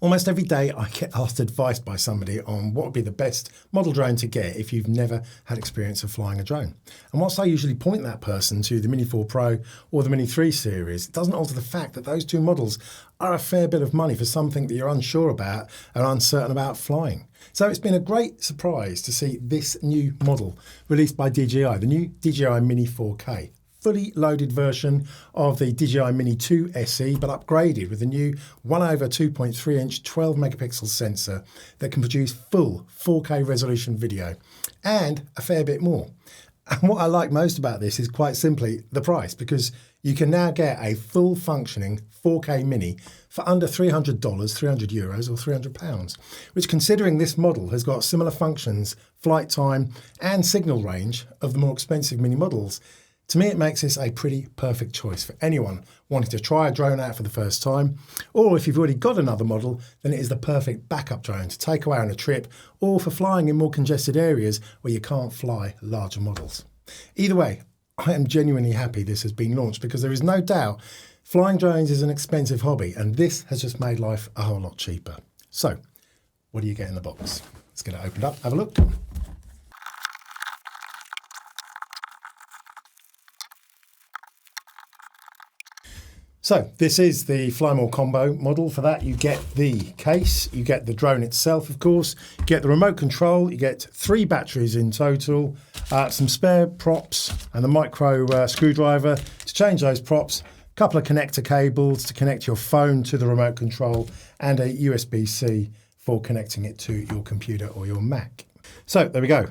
Almost every day I get asked advice by somebody on what would be the best model drone to get if you've never had experience of flying a drone. And whilst I usually point that person to the Mini 4 Pro or the Mini 3 series, it doesn't alter the fact that those two models are a fair bit of money for something that you're unsure about and uncertain about flying. So it's been a great surprise to see this new model released by DJI, the new DJI Mini 4K. Fully loaded version of the DJI Mini 2 SE, but upgraded with a new 1/2.3 inch 12 megapixel sensor that can produce full 4K resolution video and a fair bit more. And what I like most about this is quite simply the price, because you can now get a full functioning 4K Mini for under $300, €300 or £300, which, considering this model has got similar functions, flight time and signal range of the more expensive Mini models, to me, it makes this a pretty perfect choice for anyone wanting to try a drone out for the first time, or if you've already got another model, then it is the perfect backup drone to take away on a trip or for flying in more congested areas where you can't fly larger models. Either way, I am genuinely happy this has been launched, because there is no doubt flying drones is an expensive hobby, and this has just made life a whole lot cheaper. So, what do you get in the box? Let's get it opened up, have a look. So this is the Fly More combo model. For that, you get the case, you get the drone itself, of course, you get the remote control, you get 3 batteries in total, some spare props and the micro screwdriver to change those props, a couple of connector cables to connect your phone to the remote control, and a USB-C for connecting it to your computer or your Mac. So there we go.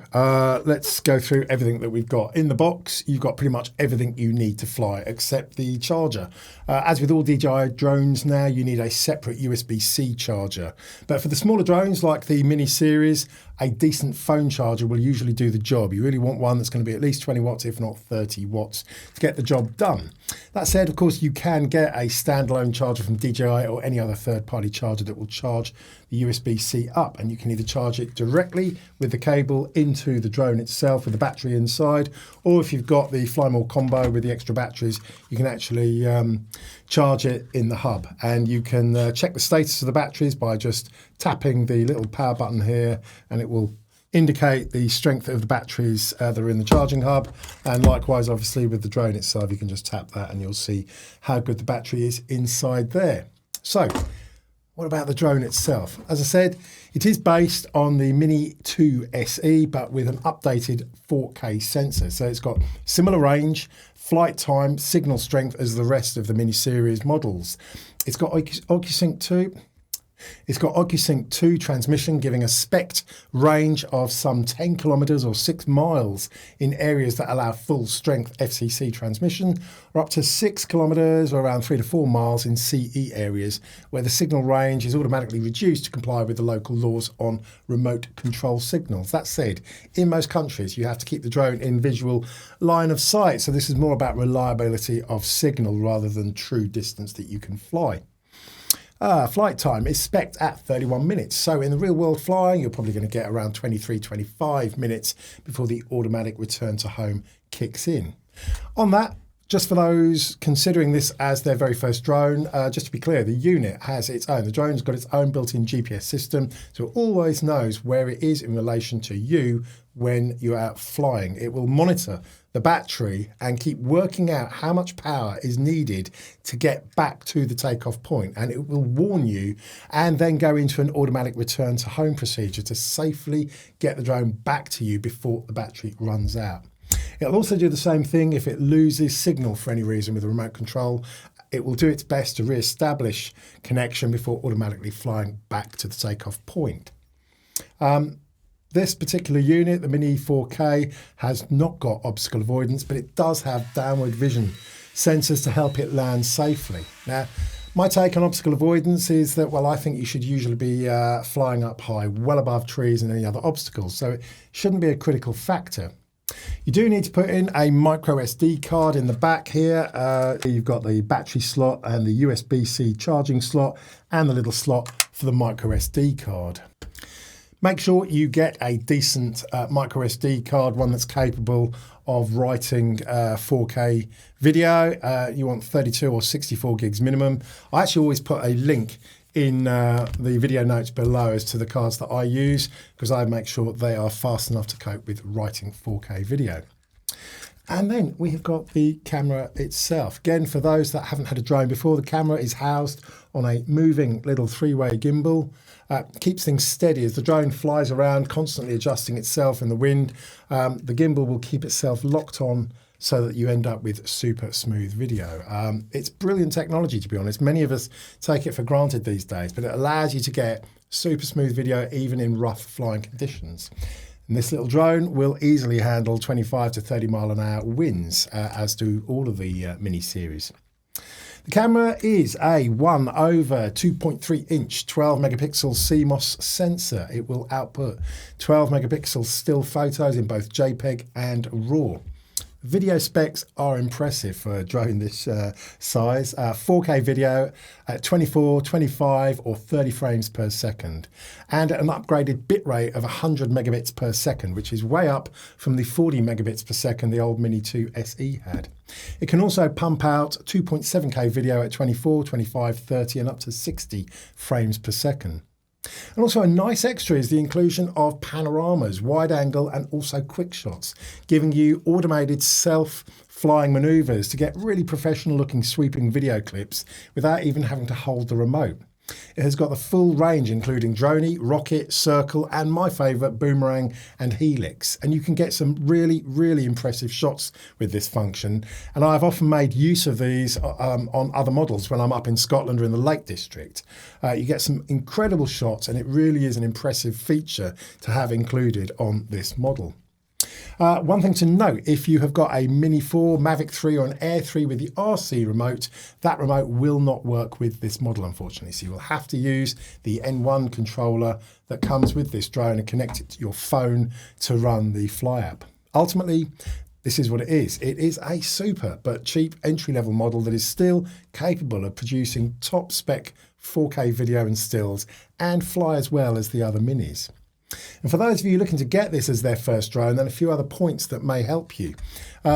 Let's go through everything that we've got. In the box, you've got pretty much everything you need to fly except the charger. As with all DJI drones now, you need a separate USB-C charger. But for the smaller drones like the Mini series, a decent phone charger will usually do the job. You really want one that's going to be at least 20 watts, if not 30 watts, to get the job done. That said, of course, you can get a standalone charger from DJI or any other third-party charger that will charge the USB-C up, and you can either charge it directly with the cable into the drone itself with the battery inside, or if you've got the Fly More combo with the extra batteries, you can actually charge it in the hub. And you can check the status of the batteries by just tapping the little power button here, and it will indicate the strength of the batteries that are in the charging hub. And likewise, obviously, with the drone itself, you can just tap that and you'll see how good the battery is inside there. So, what about the drone itself? As I said, it is based on the Mini 2 SE, but with an updated 4K sensor. So it's got similar range, flight time, signal strength as the rest of the Mini series models. It's got OcuSync 2. It's got OcuSync 2 transmission, giving a spec'd range of some 10 kilometers or 6 miles in areas that allow full strength FCC transmission, or up to 6 kilometers or around 3 to 4 miles in CE areas where the signal range is automatically reduced to comply with the local laws on remote control signals. That said, in most countries, you have to keep the drone in visual line of sight. So this is more about reliability of signal rather than true distance that you can fly. Flight time is spec'd at 31 minutes. So in the real world flying, you're probably going to get around 23, 25 minutes before the automatic return to home kicks in. On that, just for those considering this as their very first drone, just to be clear, the unit has its own. The drone's got its own built-in GPS system, so it always knows where it is in relation to you when you're out flying. It will monitor the battery and keep working out how much power is needed to get back to the takeoff point, and it will warn you and then go into an automatic return to home procedure to safely get the drone back to you before the battery runs out. It'll also do the same thing if it loses signal for any reason with the remote control. It will do its best to re-establish connection before automatically flying back to the takeoff point. This particular unit, the Mini 4K, has not got obstacle avoidance, but it does have downward vision sensors to help it land safely. Now, my take on obstacle avoidance is that, well, I think you should usually be flying up high, well above trees and any other obstacles, so it shouldn't be a critical factor. You do need to put in a micro SD card in the back here. You've got the battery slot and the USB-C charging slot and the little slot for the micro SD card. Make sure you get a decent micro SD card, one that's capable of writing 4K video. You want 32 or 64 gigs minimum. I actually always put a link in the video notes below as to the cards that I use, because I make sure they are fast enough to cope with writing 4K video. And then we have got the camera itself. Again, for those that haven't had a drone before, the camera is housed on a moving little 3-way gimbal. Keeps things steady as the drone flies around, constantly adjusting itself in the wind. The gimbal will keep itself locked on so that you end up with super smooth video. It's brilliant technology, to be honest. Many of us take it for granted these days, but it allows you to get super smooth video even in rough flying conditions. And this little drone will easily handle 25 to 30 mile an hour winds, as do all of the Mini series. The camera is a 1/2.3 inch 12 megapixel CMOS sensor. It will output 12 megapixel still photos in both JPEG and RAW. Video specs are impressive for a drone this size. 4K video at 24, 25 or 30 frames per second, and an upgraded bitrate of 100 megabits per second, which is way up from the 40 megabits per second the old Mini 2 SE had. It can also pump out 2.7K video at 24, 25, 30 and up to 60 frames per second. And also a nice extra is the inclusion of panoramas, wide angle and also quick shots, giving you automated self-flying maneuvers to get really professional looking sweeping video clips without even having to hold the remote. It has got the full range including droney, rocket, circle and my favourite boomerang and helix, and you can get some really impressive shots with this function, and I've often made use of these on other models when I'm up in Scotland or in the Lake District. You get some incredible shots and it really is an impressive feature to have included on this model. One thing to note, if you have got a Mini 4, Mavic 3 or an Air 3 with the RC remote, that remote will not work with this model unfortunately, so you will have to use the N1 controller that comes with this drone and connect it to your phone to run the Fly app. Ultimately, this is what it is. It is a super but cheap entry-level model that is still capable of producing top spec 4K video and stills and fly as well as the other Minis. And for those of you looking to get this as their first drone, then a few other points that may help you.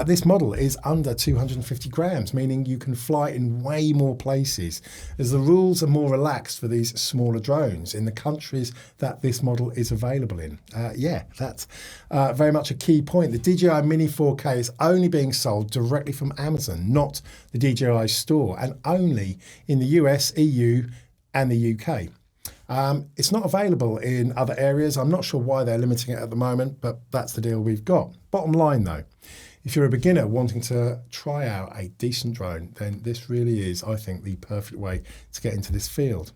This model is under 250 grams, meaning you can fly in way more places, as the rules are more relaxed for these smaller drones in the countries that this model is available in. Yeah, that's very much a key point. The DJI Mini 4K is only being sold directly from Amazon, not the DJI store, and only in the US, EU and the UK. It's not available in other areas. I'm not sure why they're limiting it at the moment, but that's the deal we've got. Bottom line though, if you're a beginner wanting to try out a decent drone, then this really is, I think, the perfect way to get into this field.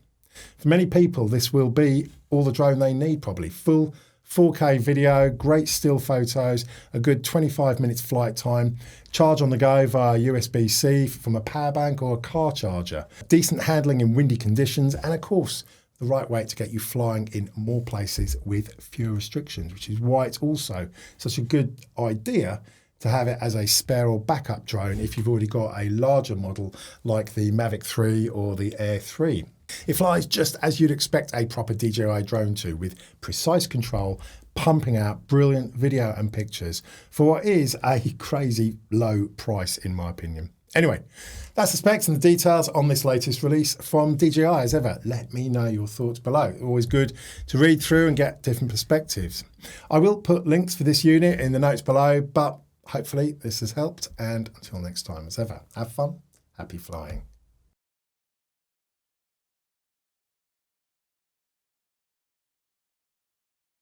For many people, this will be all the drone they need probably. Full 4K video, great still photos, a good 25 minutes flight time, charge on the go via USB-C from a power bank or a car charger, decent handling in windy conditions, and of course, the right way to get you flying in more places with fewer restrictions, which is why it's also such a good idea to have it as a spare or backup drone if you've already got a larger model like the Mavic 3 or the Air 3. It flies just as you'd expect a proper DJI drone to, with precise control, pumping out brilliant video and pictures for what is a crazy low price in my opinion. Anyway, that's the specs and the details on this latest release from DJI. As ever, let me know your thoughts below. Always good to read through and get different perspectives. I will put links for this unit in the notes below, but hopefully this has helped. And until next time, as ever, have fun, happy flying.